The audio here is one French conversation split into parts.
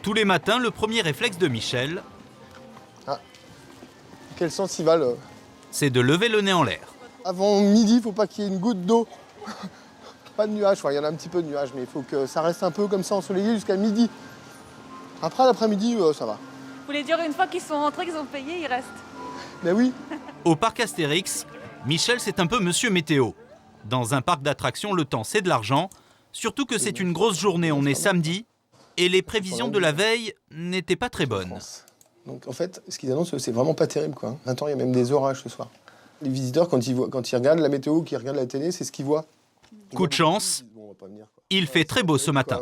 Tous les matins, le premier réflexe de Michel, quel sens il va le... c'est de lever le nez en l'air. Avant midi, il ne faut pas qu'il y ait une goutte d'eau. Pas de nuages, il y en a un petit peu de nuages, mais il faut que ça reste un peu comme ça ensoleillé jusqu'à midi. Après, l'après-midi, ça va. Vous voulez dire une fois qu'ils sont rentrés, qu'ils ont payé, ils restent? Ben oui. Au parc Astérix, Michel, c'est un peu monsieur météo. Dans un parc d'attractions, le temps, c'est de l'argent. Surtout que c'est une grosse journée, on est samedi. Et les prévisions de la veille n'étaient pas très bonnes. Donc en fait, ce qu'ils annoncent, c'est vraiment pas terrible, quoi. Attends, il y a même des orages ce soir. Les visiteurs, quand ils regardent la météo, qu'ils regardent la télé, c'est ce qu'ils voient. Coup de chance, il fait très beau ce matin.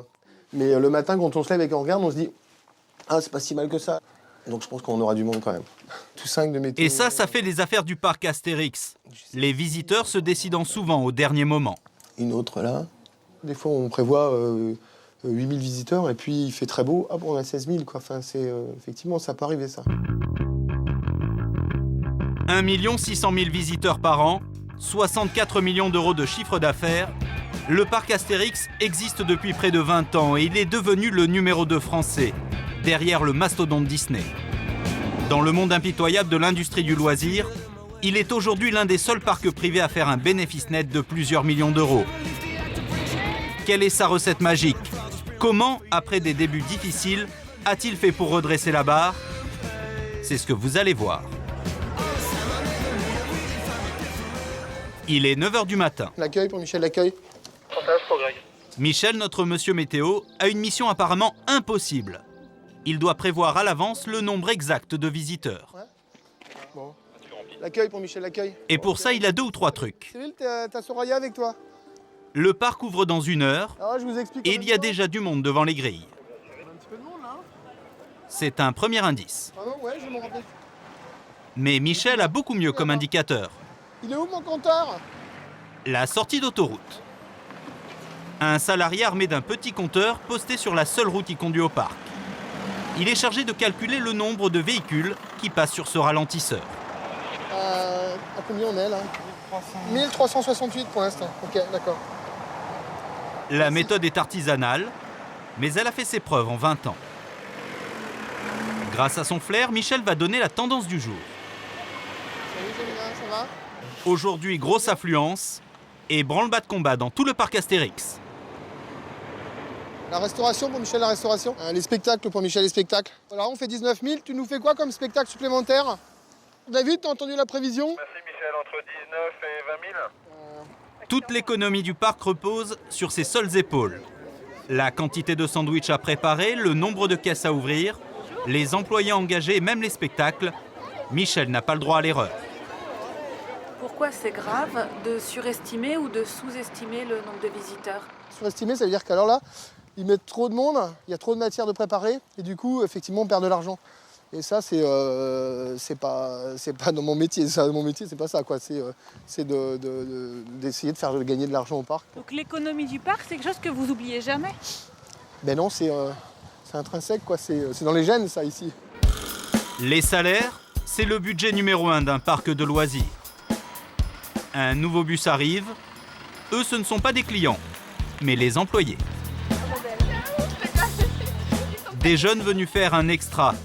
Mais le matin, quand on se lève et qu'on regarde, on se dit « Ah, c'est pas si mal que ça ». Donc je pense qu'on aura du monde quand même. Tout 5 de météo. Et ça fait les affaires du parc Astérix. Les visiteurs se décidant souvent au dernier moment. Une autre là. Des fois, on prévoit 8000 visiteurs et puis il fait très beau. Ah bon, on a 16 000, quoi. Enfin, effectivement, ça peut arriver, ça. 1 600 000 visiteurs par an, 64 millions d'euros de chiffre d'affaires. Le parc Astérix existe depuis près de 20 ans et il est devenu le numéro 2 français, derrière le mastodonte Disney. Dans le monde impitoyable de l'industrie du loisir, il est aujourd'hui l'un des seuls parcs privés à faire un bénéfice net de plusieurs millions d'euros. Quelle est sa recette magique? Comment, après des débuts difficiles, a-t-il fait pour redresser la barre? C'est ce que vous allez voir. Il est 9 h du matin. L'accueil pour Michel, l'accueil. Michel, notre monsieur météo, a une mission apparemment impossible. Il doit prévoir à l'avance le nombre exact de visiteurs. Ouais. Bon. L'accueil pour Michel, l'accueil. Et pour ça, il a 2 ou 3 trucs. Cyril, t'as Soraya avec toi? Le parc ouvre dans 1 heure Alors, je vous explique. et il y a déjà du monde devant les grilles. Un petit peu de monde, là. C'est un premier indice. Pardon, ouais, je m'en rappelle. Mais Michel a beaucoup mieux comme indicateur. Il est où mon compteur? La sortie d'autoroute. Un salarié armé d'un petit compteur posté sur la seule route qui conduit au parc. Il est chargé de calculer le nombre de véhicules qui passent sur ce ralentisseur. À combien on est là? 1368 pour l'instant. Ok, d'accord. La méthode est artisanale, mais elle a fait ses preuves en 20 ans. Grâce à son flair, Michel va donner la tendance du jour. Salut Jemina, ça va? Aujourd'hui, grosse affluence et branle-bas de combat dans tout le parc Astérix. La restauration pour Michel, la restauration. Les spectacles pour Michel, les spectacles. Alors on fait 19 000, tu nous fais quoi comme spectacle supplémentaire? David, t'as entendu la prévision? Merci Michel, entre 19 et 20 000. Toute l'économie du parc repose sur ses seules épaules. La quantité de sandwichs à préparer, le nombre de caisses à ouvrir, les employés engagés et même les spectacles, Michel n'a pas le droit à l'erreur. Pourquoi c'est grave de surestimer ou de sous-estimer le nombre de visiteurs? Surestimer, ça veut dire qu'alors là, ils mettent trop de monde, il y a trop de matière de préparer, et du coup, effectivement, on perd de l'argent. Et ça, c'est pas dans mon métier. Ça, mon métier, c'est pas ça, quoi. C'est d'essayer de faire gagner de l'argent au parc. Donc l'économie du parc, c'est quelque chose que vous oubliez jamais? Ben non, c'est intrinsèque, quoi. C'est dans les gènes, ça, ici. Les salaires, c'est le budget numéro 1 d'un parc de loisirs. Un nouveau bus arrive. Eux, ce ne sont pas des clients, mais les employés. Des jeunes venus faire un extra.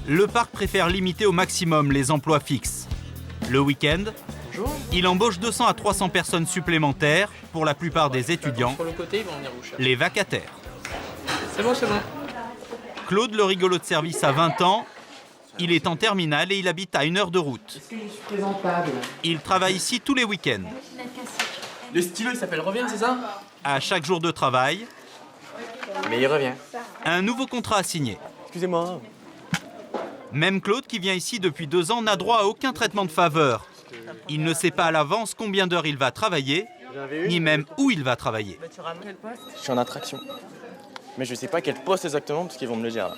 Le parc préfère limiter au maximum les emplois fixes. Le week-end, il embauche 200 à 300 personnes supplémentaires, pour la plupart des étudiants, les vacataires. C'est bon, c'est bon. Claude, le rigolo de service, a 20 ans. Il est en terminale et il habite à 1 heure de route. Est-ce que je suis présentable? Il travaille ici tous les week-ends. Le stylo, il s'appelle Revient, c'est ça? À chaque jour de travail, Mais il revient. un nouveau contrat à signer. Excusez-moi. Même Claude, qui vient ici depuis 2 ans, n'a droit à aucun traitement de faveur. Il ne sait pas à l'avance combien d'heures il va travailler, ni même où il va travailler. Je suis en attraction. Mais je sais pas quel poste exactement parce qu'ils vont me le dire là.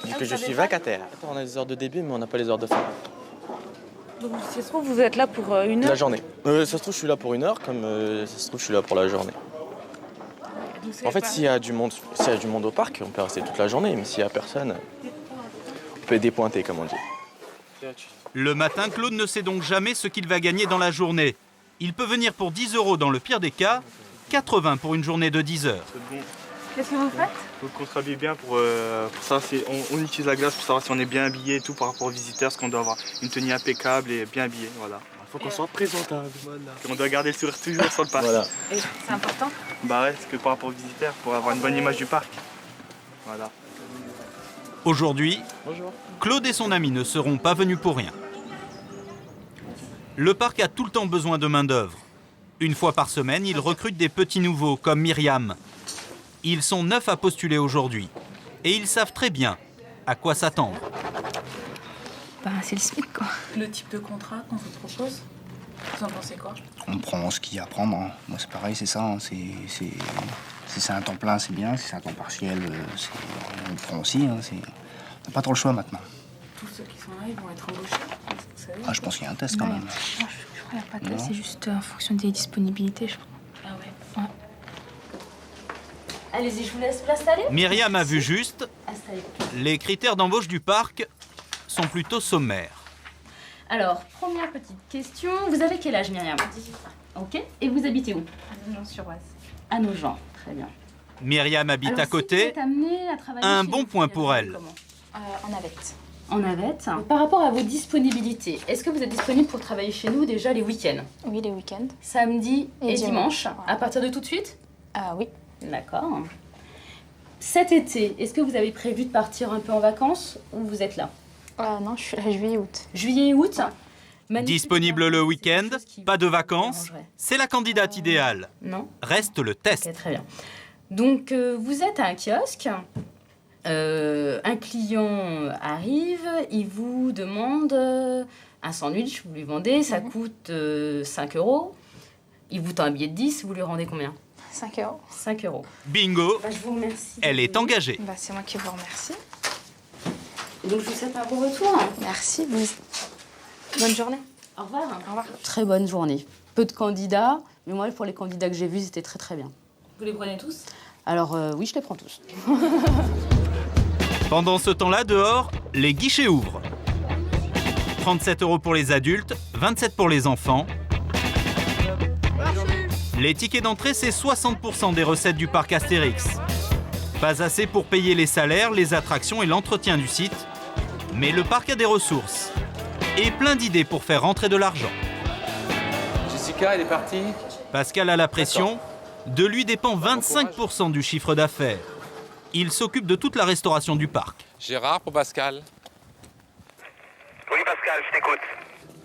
Vu que je suis vacataire. On a les heures de début mais on n'a pas les heures de fin. Donc si ça se trouve, vous êtes là pour une heure? La journée. Ça se trouve je suis là pour 1 heure comme ça se trouve je suis là pour la journée. En fait s'il y a du monde au parc, on peut rester toute la journée. Mais s'il y a personne, on peut dépointer comme on dit. Le matin, Claude ne sait donc jamais ce qu'il va gagner dans la journée. Il peut venir pour 10 € dans le pire des cas, 80 pour une journée de 10 heures. Qu'est-ce que vous faites? Donc on se rhabille bien pour savoir si on utilise la glace pour savoir si on est bien habillé et tout par rapport aux visiteurs, parce qu'on doit avoir une tenue impeccable et bien habillé, voilà. Il faut qu'on soit présentable. Voilà. Et on doit garder le sourire toujours sur le parc. Voilà. Et c'est important. Bah ouais, parce que par rapport aux visiteurs, pour avoir une bonne image du parc. Voilà. Aujourd'hui, Bonjour. Claude et son ami ne seront pas venus pour rien. Le parc a tout le temps besoin de main-d'œuvre. Une fois par semaine, il recrute des petits nouveaux comme Myriam. Ils sont 9 à postuler aujourd'hui. Et ils savent très bien à quoi s'attendre. Bah, c'est le SMIC, quoi. Le type de contrat qu'on vous propose, vous en pensez quoi? On prend ce qu'il y a à prendre. Hein. Moi, c'est pareil, c'est ça. Hein. Si c'est un temps plein, c'est bien. Si c'est un temps partiel, on le prend aussi. Hein. On n'a pas trop le choix maintenant. Tous ceux qui sont là, ils vont être embauchés, vous savez? Ah, je pense qu'il y a un test quand même. Non, je crois qu'il n'y a pas de test, Non. c'est juste en fonction des disponibilités, je crois. Ah ouais. Allez-y, je vous laisse vous installer. Myriam a vu juste, Installez-vous. les critères d'embauche du parc sont plutôt sommaires. Alors, première petite question. Vous avez quel âge, Myriam? 18 ans. Ok. Et vous habitez où? À Nogent-sur-Oise. À Nogent. Très bien. Myriam habite Alors, à si côté, vous êtes amené à travailler un chez bon nous, point vous pour allez elle. comment? En navette. En navette. Par rapport à vos disponibilités, est-ce que vous êtes disponible pour travailler chez nous déjà les week-ends? Oui, les week-ends. Samedi et dimanche. Voilà. À partir de tout de suite? Ah oui. D'accord. Cet été, est-ce que vous avez prévu de partir un peu en vacances ou vous êtes là? Non, je suis là juillet-août. Juillet et août? Magnifique. Disponible le week-end, C'est quelque chose qui pas de vous vacances, arrangerait. c'est la candidate idéale. Non? Reste le test. Ok, très bien. Donc, vous êtes à un kiosque. Un client arrive, il vous demande un sandwich, vous lui vendez, ça coûte 5 €. Il vous tend un billet de 10, vous lui rendez combien? 5 €. 5 €. Bingo, Bah, je vous remercie. elle est engagée. Bah, c'est moi qui vous remercie. Donc, je vous souhaite un bon retour. Merci. Bonne journée. Au revoir. Au revoir. Très bonne journée. Peu de candidats, mais moi, pour les candidats que j'ai vus, c'était très très bien. Vous les prenez tous? Alors, oui, je les prends tous. Pendant ce temps-là, dehors, les guichets ouvrent. 37 € pour les adultes, 27 pour les enfants. Les tickets d'entrée, c'est 60% des recettes du parc Astérix. Pas assez pour payer les salaires, les attractions et l'entretien du site. Mais le parc a des ressources. Et plein d'idées pour faire rentrer de l'argent. Jessica, elle est partie. Pascal a la pression. De lui dépend 25% du chiffre d'affaires. Il s'occupe de toute la restauration du parc. Gérard pour Pascal. Oui, Pascal, je t'écoute.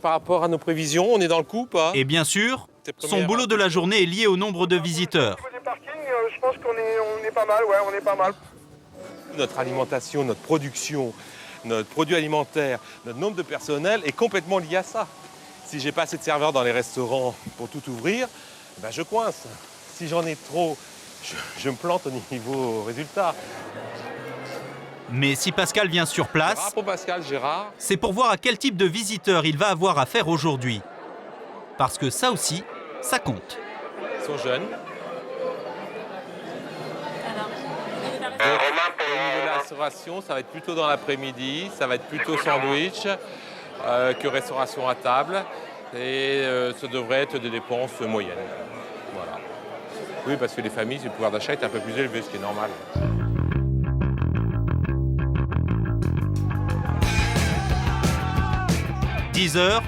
Par rapport à nos prévisions, on est dans le coup ou pas? Et bien sûr, Tes son premières boulot de la journée est lié au nombre de visiteurs. Au niveau des parkings, je pense qu'on est pas mal, ouais, on est pas mal. Notre alimentation, notre production, notre produit alimentaire, notre nombre de personnel est complètement lié à ça. Si j'ai pas assez de serveurs dans les restaurants pour tout ouvrir, ben je coince. Si j'en ai trop, je me plante au niveau résultat. Mais si Pascal vient sur Gérard place, pour Pascal, Gérard. c'est pour voir à quel type de visiteur il va avoir affaire aujourd'hui. Parce que ça aussi, ça compte. Ils sont jeunes. Romain Au niveau de la restauration, ça va être plutôt dans l'après-midi, ça va être plutôt sandwich que restauration à table. Et ça devrait être des dépenses moyennes. Voilà. Oui, parce que les familles, le pouvoir d'achat est un peu plus élevé, ce qui est normal. « 10h,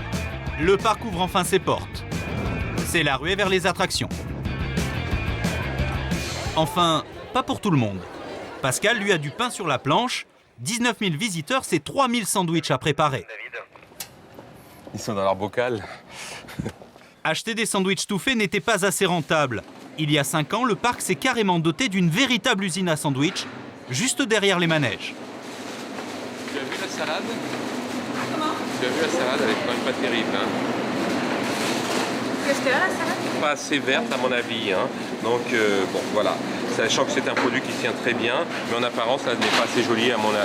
le parc ouvre enfin ses portes. C'est la ruée vers les attractions. Enfin, pas pour tout le monde. Pascal, lui, a du pain sur la planche. 19 000 visiteurs, c'est 3 000 sandwichs à préparer. Ils sont dans leur bocal. Acheter des sandwichs tout faits n'était pas assez rentable. Il y a 5 ans, le parc s'est carrément doté d'une véritable usine à sandwich, juste derrière les manèges. Tu as vu la salade? Comment? Tu as vu la salade, elle est quand même pas terrible. Hein? Qu'est-ce qu'elle a, la salade? Pas assez verte à mon avis. Hein? Donc bon, voilà. Sachant que c'est un produit qui tient très bien, mais en apparence, ça n'est pas assez joli à mon goût.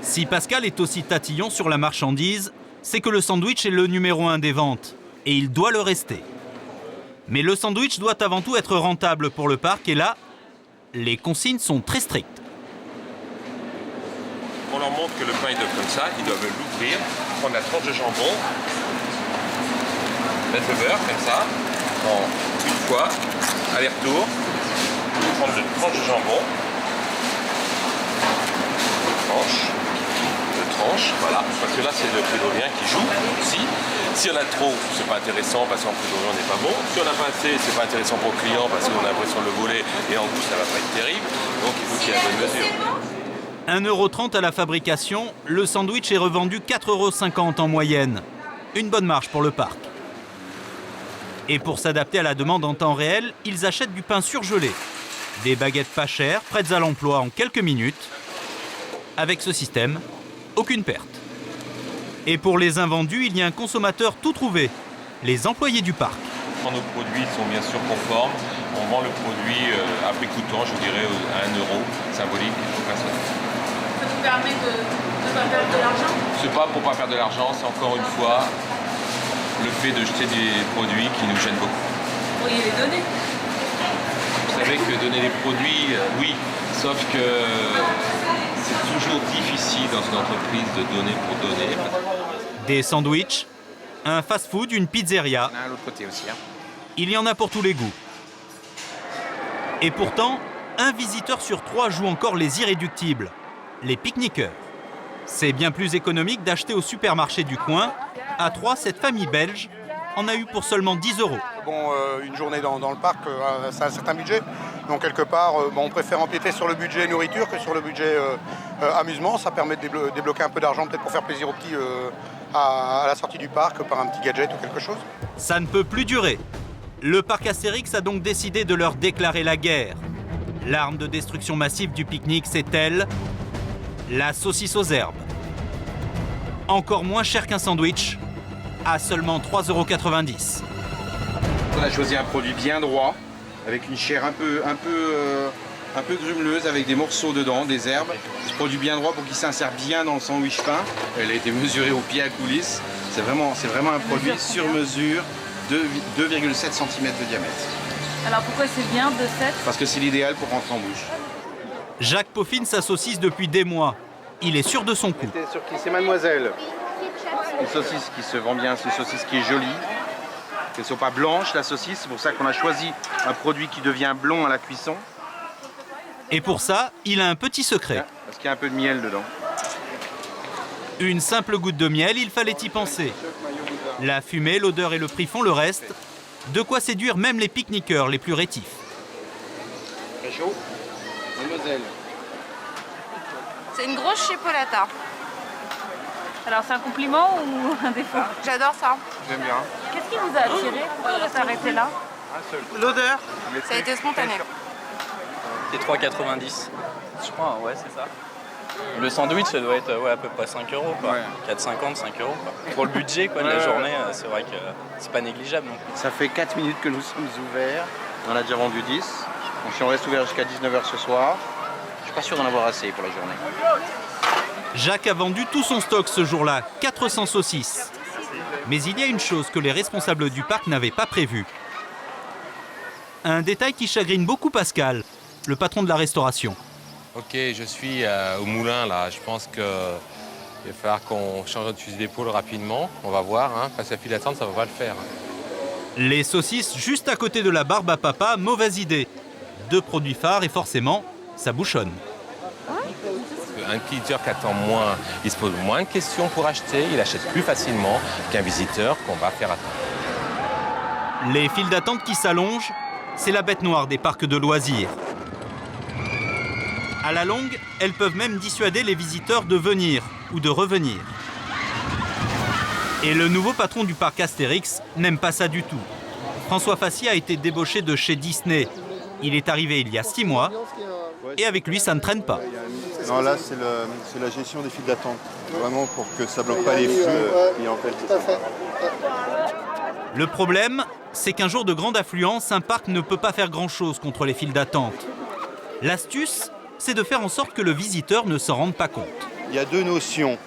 Si Pascal est aussi tatillon sur la marchandise, c'est que le sandwich est le numéro 1 des ventes. Et il doit le rester. Mais le sandwich doit avant tout être rentable pour le parc. Et là, les consignes sont très strictes. On leur montre que le pain, ils doivent comme ça. Ils doivent l'ouvrir, prendre la tranche de jambon, mettre le beurre comme ça, en une fois, aller-retour, prendre une tranche de jambon, blanche, voilà, parce que là c'est le Prud'hommien qui joue aussi. Si on a trop, c'est pas intéressant parce qu'en Prud'hommien on n'est pas bon. Si on n'a pas assez, c'est pas intéressant pour le client parce qu'on a l'impression de le voler et en goût ça va pas être terrible. Donc il faut qu'il y ait la bonne mesure. 1,30 € à la fabrication, le sandwich est revendu 4,50 € en moyenne. Une bonne marge pour le parc. Et pour s'adapter à la demande en temps réel, ils achètent du pain surgelé. Des baguettes pas chères, prêtes à l'emploi en quelques minutes. Avec ce système, aucune perte. Et pour les invendus, il y a un consommateur tout trouvé, les employés du parc. Quand nos produits sont bien sûr conformes, on vend le produit à prix coûtant, je dirais à 1 € symbolique au personnel. Ça vous permet de ne pas perdre de l'argent? C'est pas pour pas perdre de l'argent, c'est encore une fois le fait de jeter des produits qui nous gênent beaucoup. Vous pourriez les donner? Vous savez que donner des produits, oui, sauf que c'est toujours difficile dans une entreprise de donner pour donner. Des sandwichs, un fast-food, une pizzeria. On a à l'autre côté aussi. Il y en a pour tous les goûts. Et pourtant, un visiteur sur 3 joue encore les irréductibles, les pique-niqueurs. C'est bien plus économique d'acheter au supermarché du coin. À 3, cette famille belge en a eu pour seulement 10 €. Bon, une journée dans le parc, ça a un certain budget. Donc quelque part, on préfère empiéter sur le budget nourriture que sur le budget amusement. Ça permet de débloquer un peu d'argent peut-être pour faire plaisir aux petits à la sortie du parc par un petit gadget ou quelque chose. Ça ne peut plus durer. Le parc Astérix a donc décidé de leur déclarer la guerre. L'arme de destruction massive du pique-nique, c'est elle, la saucisse aux herbes. Encore moins cher qu'un sandwich, à seulement 3,90 €. On a choisi un produit bien droit, avec une chair un peu grumeleuse, avec des morceaux dedans, des herbes. Ce produit bien droit pour qu'il s'insère bien dans le sandwich pain. Elle a été mesurée au pied à coulisses. C'est vraiment un produit sur mesure de 2,7 cm de diamètre. Alors pourquoi c'est bien de 7? Parce que c'est l'idéal pour rentrer en bouche. Jacques peaufine sa saucisse depuis des mois. Il est sûr de son coup. C'est Mademoiselle. Une saucisse qui se vend bien, c'est une saucisse qui est jolie. Qu'elle ne soit pas blanche, la saucisse. C'est pour ça qu'on a choisi un produit qui devient blond à la cuisson. Et pour ça, il a un petit secret. Parce qu'il y a un peu de miel dedans. Une simple goutte de miel, il fallait y penser. La fumée, l'odeur et le prix font le reste. De quoi séduire même les pique-niqueurs les plus rétifs. Très chaud. Mademoiselle. C'est une grosse chipolata. Alors c'est un compliment ou un défaut? J'adore ça. J'aime bien. Qu'est-ce qui vous a attiré pour s'arrêter là? L'odeur. Ça a été spontané. C'est 3,90. Je crois, ouais, c'est ça. Le sandwich, ça doit être à peu près 5 €, quoi. 4,50, 5 €. Quoi. Pour le budget de la journée, c'est vrai que c'est pas négligeable non plus. Ça fait 4 minutes que nous sommes ouverts. On en a déjà vendu 10. Donc si on reste ouvert jusqu'à 19 h ce soir, je suis pas sûr d'en avoir assez pour la journée. Jacques a vendu tout son stock ce jour-là, 400 saucisses. Mais il y a une chose que les responsables du parc n'avaient pas prévue. Un détail qui chagrine beaucoup Pascal, le patron de la restauration. Ok, je suis au moulin là, je pense qu'il va falloir qu'on change notre fusil d'épaule rapidement. On va voir, face à la file d'attente, ça va pas le faire. Les saucisses juste à côté de la barbe à papa, mauvaise idée. 2 produits phares et forcément, ça bouchonne. Un visiteur qui attend moins, il se pose moins de questions pour acheter, il achète plus facilement qu'un visiteur qu'on va faire attendre. Les files d'attente qui s'allongent, c'est la bête noire des parcs de loisirs. À la longue, elles peuvent même dissuader les visiteurs de venir ou de revenir. Et le nouveau patron du parc Astérix n'aime pas ça du tout. François Fassier a été débauché de chez Disney. Il est arrivé il y a 6 mois et avec lui, ça ne traîne pas. Non, là, c'est la gestion des files d'attente. Vraiment pour que ça ne bloque pas les flux. Tout à fait. Le problème, c'est qu'un jour de grande affluence, un parc ne peut pas faire grand-chose contre les files d'attente. L'astuce, c'est de faire en sorte que le visiteur ne s'en rende pas compte. Il y a 2 notions.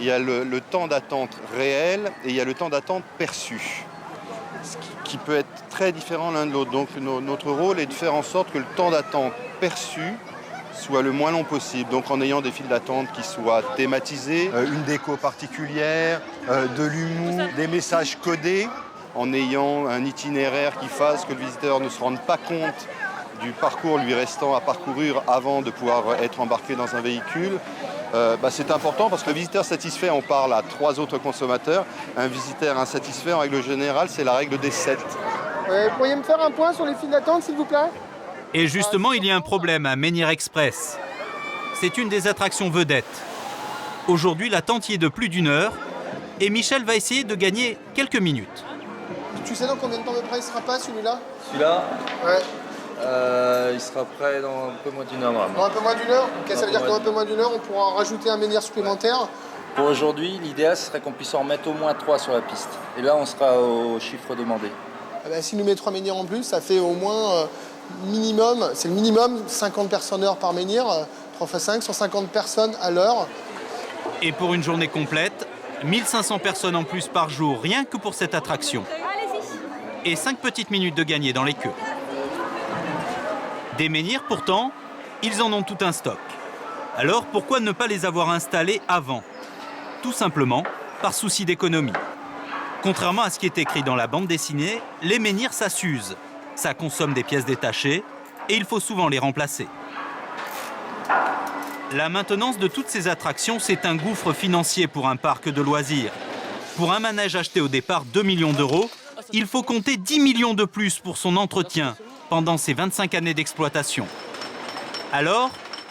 Il y a le temps d'attente réel et il y a le temps d'attente perçu. Ce qui peut être très différent l'un de l'autre. Donc notre rôle est de faire en sorte que le temps d'attente perçu soit le moins long possible. Donc en ayant des files d'attente qui soient thématisées, une déco particulière, de l'humour, des messages codés, en ayant un itinéraire qui fasse que le visiteur ne se rende pas compte du parcours lui restant à parcourir avant de pouvoir être embarqué dans un véhicule. c'est important parce que le visiteur satisfait, on parle à 3 autres consommateurs. Un visiteur insatisfait, en règle générale, c'est la règle des 7. Vous pourriez me faire un point sur les files d'attente, s'il vous plaît? Et justement, il y a un problème à Menhir Express. C'est une des attractions vedettes. Aujourd'hui, l'attente y est de plus d'1 heure et Michel va essayer de gagner quelques minutes. Tu sais dans combien de temps à peu près il sera pas, celui-là? Celui-là Ouais. Il sera prêt dans un peu moins d'1 heure. Normalement. Dans un peu moins d'1 heure? Ok, ça veut dire que dans un peu moins d'1 heure, on pourra rajouter un menhir supplémentaire. Pour aujourd'hui, l'idéal serait qu'on puisse en remettre au moins 3 sur la piste. Et là, on sera au chiffre demandé. Si nous met 3 menhirs en plus, ça fait au moins minimum, c'est le minimum, 50 personnes heure par menhir, 3 x 5, 150 personnes à l'heure. Et pour une journée complète, 1500 personnes en plus par jour, rien que pour cette attraction. Et 5 petites minutes de gagner dans les queues. Des menhirs, pourtant, ils en ont tout un stock. Alors pourquoi ne pas les avoir installés avant? Tout simplement par souci d'économie. Contrairement à ce qui est écrit dans la bande dessinée, les menhirs, ça s'use. Ça consomme des pièces détachées et il faut souvent les remplacer. La maintenance de toutes ces attractions, c'est un gouffre financier pour un parc de loisirs. Pour un manège acheté au départ 2 millions d'euros, il faut compter 10 millions de plus pour son entretien pendant ces 25 années d'exploitation. Alors,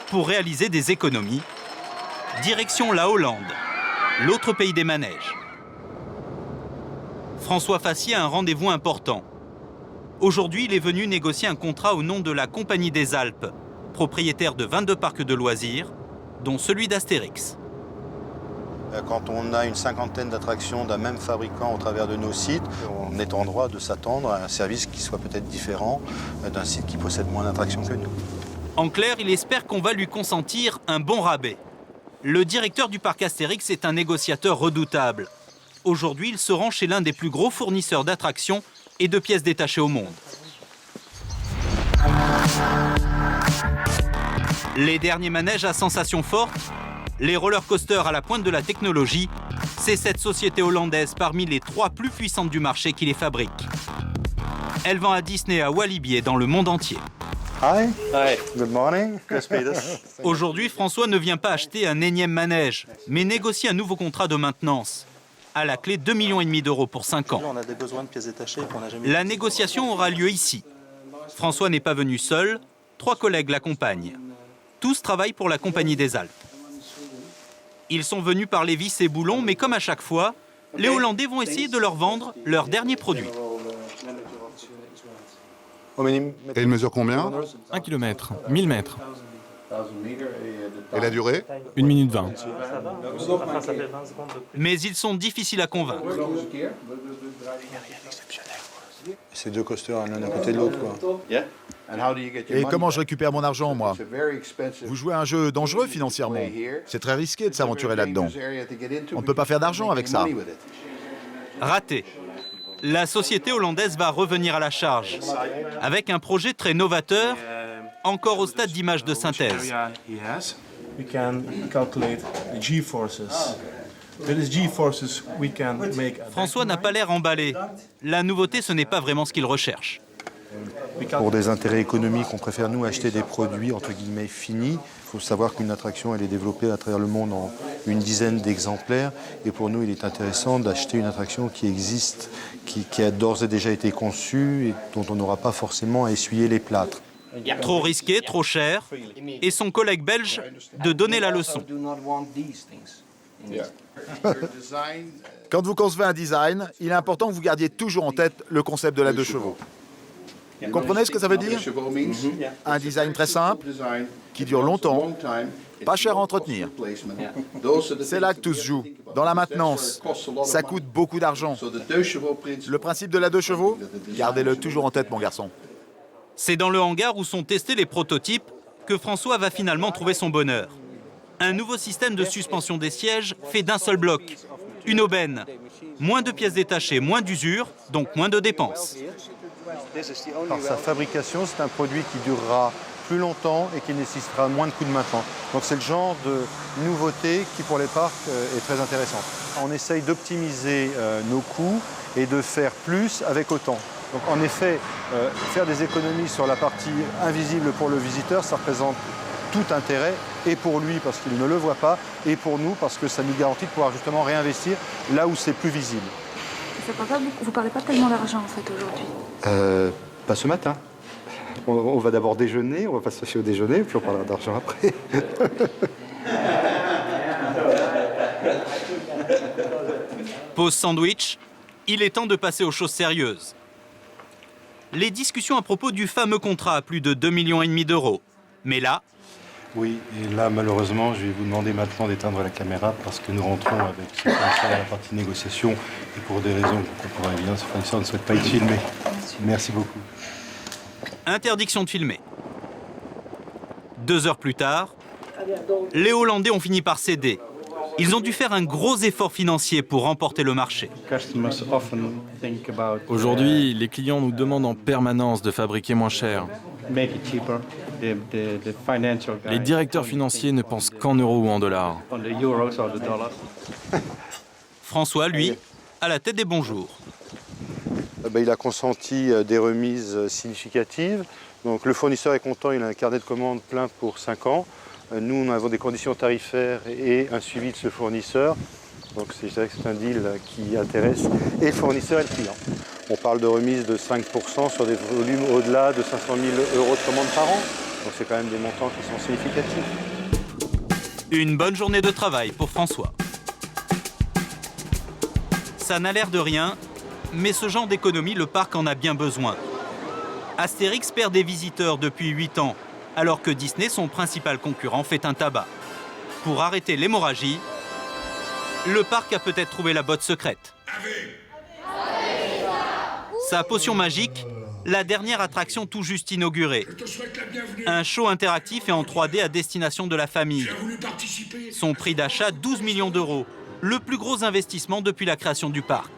pour réaliser des économies, direction la Hollande, l'autre pays des manèges. François Fassier a un rendez-vous important. Aujourd'hui, il est venu négocier un contrat au nom de la Compagnie des Alpes, propriétaire de 22 parcs de loisirs, dont celui d'Astérix. Quand on a une cinquantaine d'attractions d'un même fabricant au travers de nos sites, on est en droit de s'attendre à un service qui soit peut-être différent d'un site qui possède moins d'attractions que nous. En clair, il espère qu'on va lui consentir un bon rabais. Le directeur du parc Astérix est un négociateur redoutable. Aujourd'hui, il se rend chez l'un des plus gros fournisseurs d'attractions et de pièces détachées au monde. Les derniers manèges à sensations fortes, les roller coasters à la pointe de la technologie, c'est cette société hollandaise parmi les 3 plus puissantes du marché qui les fabrique. Elle vend à Disney, à Walibi et dans le monde entier. Hi. Hi. Good morning. Aujourd'hui, François ne vient pas acheter un énième manège, mais négocie un nouveau contrat de maintenance. À la clé, 2,5 millions d'euros pour 5 ans. On a des besoins de pièces détachées qu'on n'a jamais... La négociation aura lieu ici. François n'est pas venu seul, 3 collègues l'accompagnent. Tous travaillent pour la Compagnie des Alpes. Ils sont venus par les vis et boulons, mais comme à chaque fois, les Hollandais vont essayer de leur vendre leur dernier produit. Et il mesure combien? 1 km, 1000 mètres. Et la durée? 1 minute 20. Mais ils sont difficiles à convaincre. C'est 2 coasters l'un à côté de l'autre, quoi. Et comment je récupère mon argent, moi? Vous jouez à un jeu dangereux financièrement. C'est très risqué de s'aventurer là-dedans. On ne peut pas faire d'argent avec ça. Raté. La société hollandaise va revenir à la charge, avec un projet très novateur, encore au stade d'image de synthèse. François n'a pas l'air emballé. La nouveauté, ce n'est pas vraiment ce qu'il recherche. Pour des intérêts économiques, on préfère nous acheter des produits entre guillemets finis. Il faut savoir qu'une attraction, elle est développée à travers le monde en une dizaine d'exemplaires. Et pour nous, il est intéressant d'acheter une attraction qui existe, qui a d'ores et déjà été conçue et dont on n'aura pas forcément à essuyer les plâtres. Trop risqué, trop cher, et son collègue belge de donner la leçon. Quand vous concevez un design, il est important que vous gardiez toujours en tête le concept de la 2 chevaux. Vous comprenez ce que ça veut dire? Un design très simple, qui dure longtemps, pas cher à entretenir. C'est là que tout se joue, dans la maintenance. Ça coûte beaucoup d'argent. Le principe de la 2 chevaux, gardez-le toujours en tête, mon garçon. C'est dans le hangar où sont testés les prototypes que François va finalement trouver son bonheur. Un nouveau système de suspension des sièges fait d'un seul bloc. Une aubaine. Moins de pièces détachées, moins d'usure, donc moins de dépenses. Par sa fabrication, c'est un produit qui durera plus longtemps et qui nécessitera moins de coûts de maintenance. Donc c'est le genre de nouveauté qui pour les parcs est très intéressante. On essaye d'optimiser nos coûts et de faire plus avec autant. Donc en effet, faire des économies sur la partie invisible pour le visiteur, ça représente tout intérêt, et pour lui parce qu'il ne le voit pas, et pour nous parce que ça nous garantit de pouvoir justement réinvestir là où c'est plus visible. Vous parlez pas tellement d'argent en fait aujourd'hui. Pas ce matin. On va d'abord déjeuner, on va passer au déjeuner, puis on parlera d'argent après. Pause sandwich, il est temps de passer aux choses sérieuses. Les discussions à propos du fameux contrat à plus de 2,5 millions d'euros. Mais là... Oui, et là, malheureusement, je vais vous demander maintenant d'éteindre la caméra parce que nous rentrons avec ce fournisseur à la partie négociation et pour des raisons que vous comprendrez bien, ce fournisseur ne souhaite pas être filmé. Merci beaucoup. Interdiction de filmer. 2 heures plus tard, les Hollandais ont fini par céder. Ils ont dû faire un gros effort financier pour remporter le marché. Aujourd'hui, les clients nous demandent en permanence de fabriquer moins cher. Les directeurs financiers ne pensent qu'en euros ou en dollars. François, lui, à la tête des bons jours. Il a consenti des remises significatives. Donc le fournisseur est content, il a un carnet de commandes plein pour 5 ans. Nous, nous avons des conditions tarifaires et un suivi de ce fournisseur. Donc je dirais que c'est un deal qui intéresse et le fournisseur et le client. On parle de remise de 5% sur des volumes au-delà de 500 000 euros de commandes par an. Donc c'est quand même des montants qui sont significatifs. Une bonne journée de travail pour François. Ça n'a l'air de rien, mais ce genre d'économie, le parc en a bien besoin. Astérix perd des visiteurs depuis 8 ans, alors que Disney, son principal concurrent, fait un tabac. Pour arrêter l'hémorragie, le parc a peut-être trouvé la botte secrète. Sa potion magique, la dernière attraction tout juste inaugurée. Un show interactif et en 3D à destination de la famille. Son prix d'achat, 12 millions d'euros, le plus gros investissement depuis la création du parc.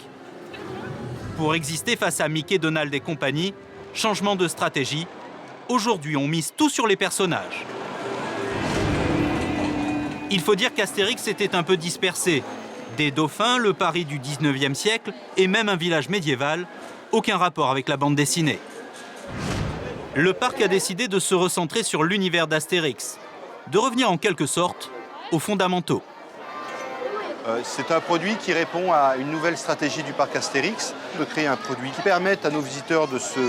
Pour exister face à Mickey, Donald et compagnie, changement de stratégie. Aujourd'hui, on mise tout sur les personnages. Il faut dire qu'Astérix était un peu dispersé. Des dauphins, le Paris du 19e siècle et même un village médiéval, aucun rapport avec la bande dessinée. Le parc a décidé de se recentrer sur l'univers d'Astérix, de revenir en quelque sorte aux fondamentaux. C'est un produit qui répond à une nouvelle stratégie du parc Astérix, de créer un produit qui permette à nos visiteurs de se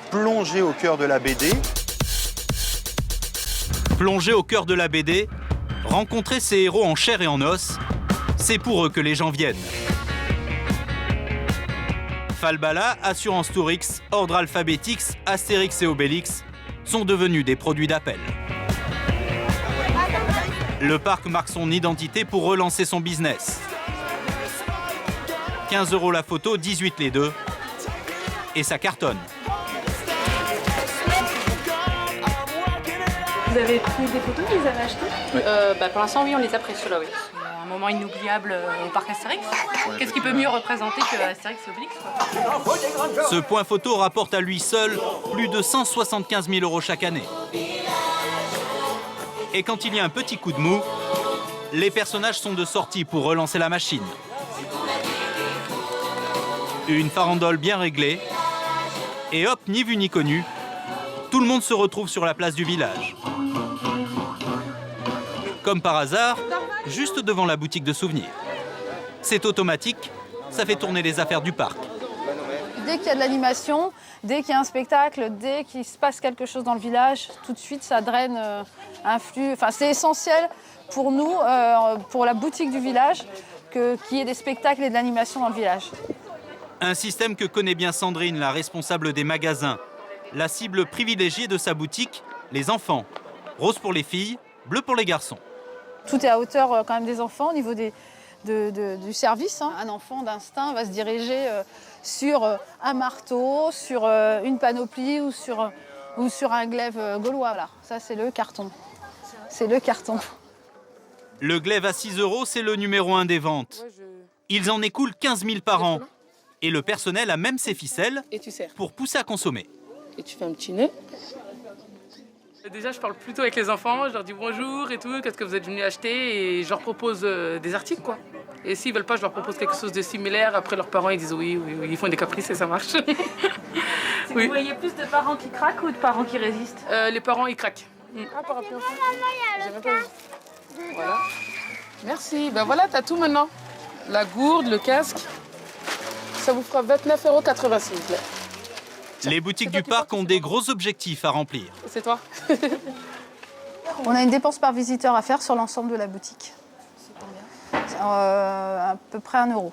plonger au cœur de la BD. Plonger au cœur de la BD, rencontrer ces héros en chair et en os, c'est pour eux que les gens viennent. Falbala, Assurance Tourix, Ordre Alphabetix, Astérix et Obélix sont devenus des produits d'appel. Le parc marque son identité pour relancer son business. 15 € la photo, 18 les deux. Et ça cartonne. Vous avez pris des photos, vous les avez achetées? Oui. Pour l'instant, oui, on les a pris, ceux-là, oui. Un moment inoubliable au parc Astérix. Qu'est-ce qui peut mieux représenter que Astérix et Obélix, quoi? Ce point photo rapporte à lui seul plus de 175 000 € chaque année. Et quand il y a un petit coup de mou, les personnages sont de sortie pour relancer la machine. Une farandole bien réglée, et hop, ni vu ni connu, tout le monde se retrouve sur la place du village. Comme par hasard, juste devant la boutique de souvenirs. C'est automatique, ça fait tourner les affaires du parc. Dès qu'il y a de l'animation, dès qu'il y a un spectacle, dès qu'il se passe quelque chose dans le village, tout de suite ça draine un flux. Enfin, c'est essentiel pour nous, pour la boutique du village, qu'il y ait des spectacles et de l'animation dans le village. Un système que connaît bien Sandrine, la responsable des magasins. La cible privilégiée de sa boutique, les enfants. Rose pour les filles, bleu pour les garçons. Tout est à hauteur quand même des enfants au niveau du service. Un enfant d'instinct va se diriger sur un marteau, sur une panoplie ou sur un glaive gaulois. Voilà. Ça, c'est le carton. C'est le carton. Le glaive à 6 €, c'est le numéro 1 des ventes. Ils en écoulent 15 000 par an. Et le personnel a même ses ficelles pour pousser à consommer. Et tu fais un petit nœud. Déjà, je parle plutôt avec les enfants, je leur dis bonjour et tout, qu'est-ce que vous êtes venus acheter, et je leur propose des articles, quoi. Et s'ils veulent pas, je leur propose quelque chose de similaire. Après, leurs parents, ils disent oui, ils font des caprices et ça marche. Vous voyez plus de parents qui craquent ou de parents qui résistent? Les parents, ils craquent. Ah, parapluie enfant. Voilà. Merci. Ben voilà, t'as tout maintenant. La gourde, le casque. Ça vous fera 29,86 €. Les boutiques du parc ont des gros objectifs à remplir. C'est toi. On a une dépense par visiteur à faire sur l'ensemble de la boutique. À peu près 1 €.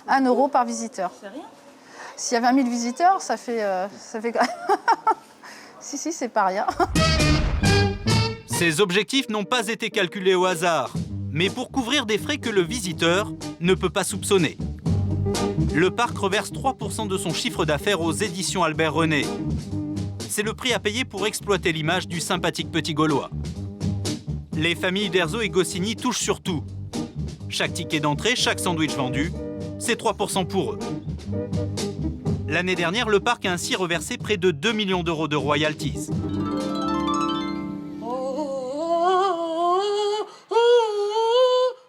1 € par visiteur. C'est rien. S'il y a 20 000 visiteurs, ça fait quand même... si, c'est pas rien. Ces objectifs n'ont pas été calculés au hasard, mais pour couvrir des frais que le visiteur ne peut pas soupçonner. Le parc reverse 3% de son chiffre d'affaires aux éditions Albert René. C'est le prix à payer pour exploiter l'image du sympathique petit Gaulois. Les familles Derzo et Goscinny touchent sur tout. Chaque ticket d'entrée, chaque sandwich vendu, c'est 3% pour eux. L'année dernière, le parc a ainsi reversé près de 2 millions d'euros de royalties.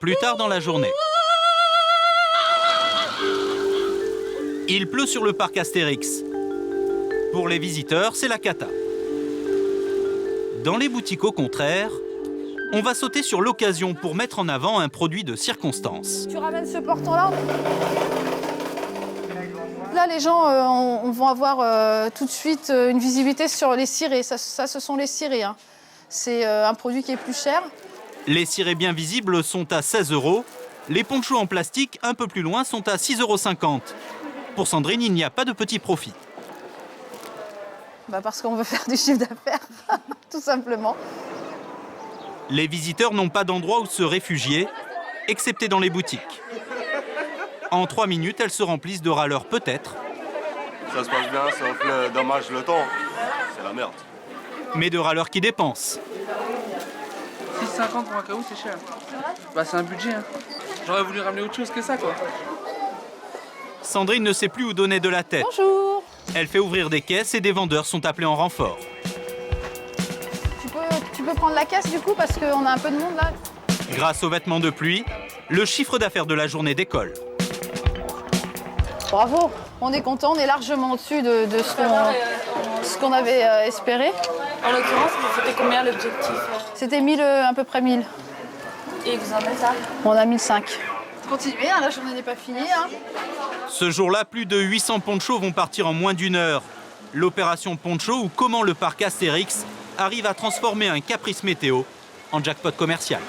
Plus tard dans la journée, il pleut sur le parc Astérix. Pour les visiteurs, c'est la cata. Dans les boutiques, au contraire, on va sauter sur l'occasion pour mettre en avant un produit de circonstance. Tu ramènes ce portant-là. Là, les gens vont avoir tout de suite une visibilité sur les cirés. Ça, ce sont les cirés. Hein. C'est un produit qui est plus cher. Les cirés bien visibles sont à 16 €. Les ponchos en plastique, un peu plus loin, sont à 6,50 €. Pour Sandrine, il n'y a pas de petit profit. Parce qu'on veut faire du chiffre d'affaires, tout simplement. Les visiteurs n'ont pas d'endroit où se réfugier, excepté dans les boutiques. En 3 minutes, elles se remplissent de râleurs peut-être. Ça se passe bien, sauf le dommage, le temps. C'est la merde. Mais de râleurs qui dépensent. 6,50 pour un caout, c'est cher. C'est un budget. Hein. J'aurais voulu ramener autre chose que ça, quoi. Sandrine ne sait plus où donner de la tête. Bonjour. Elle fait ouvrir des caisses et des vendeurs sont appelés en renfort. Tu peux prendre la caisse du coup parce qu'on a un peu de monde là. Grâce aux vêtements de pluie, le chiffre d'affaires de la journée décolle. Bravo, on est content, on est largement au-dessus de ce qu'on avait espéré. En l'occurrence, c'était combien l'objectif? C'était 1000, à peu près 1000. Et vous en êtes ça? On a 1005. Continuez, hein, la journée n'est pas finie. Hein. Ce jour-là, plus de 800 ponchos vont partir en moins d'1 heure. L'opération Poncho ou comment le parc Astérix arrive à transformer un caprice météo en jackpot commercial.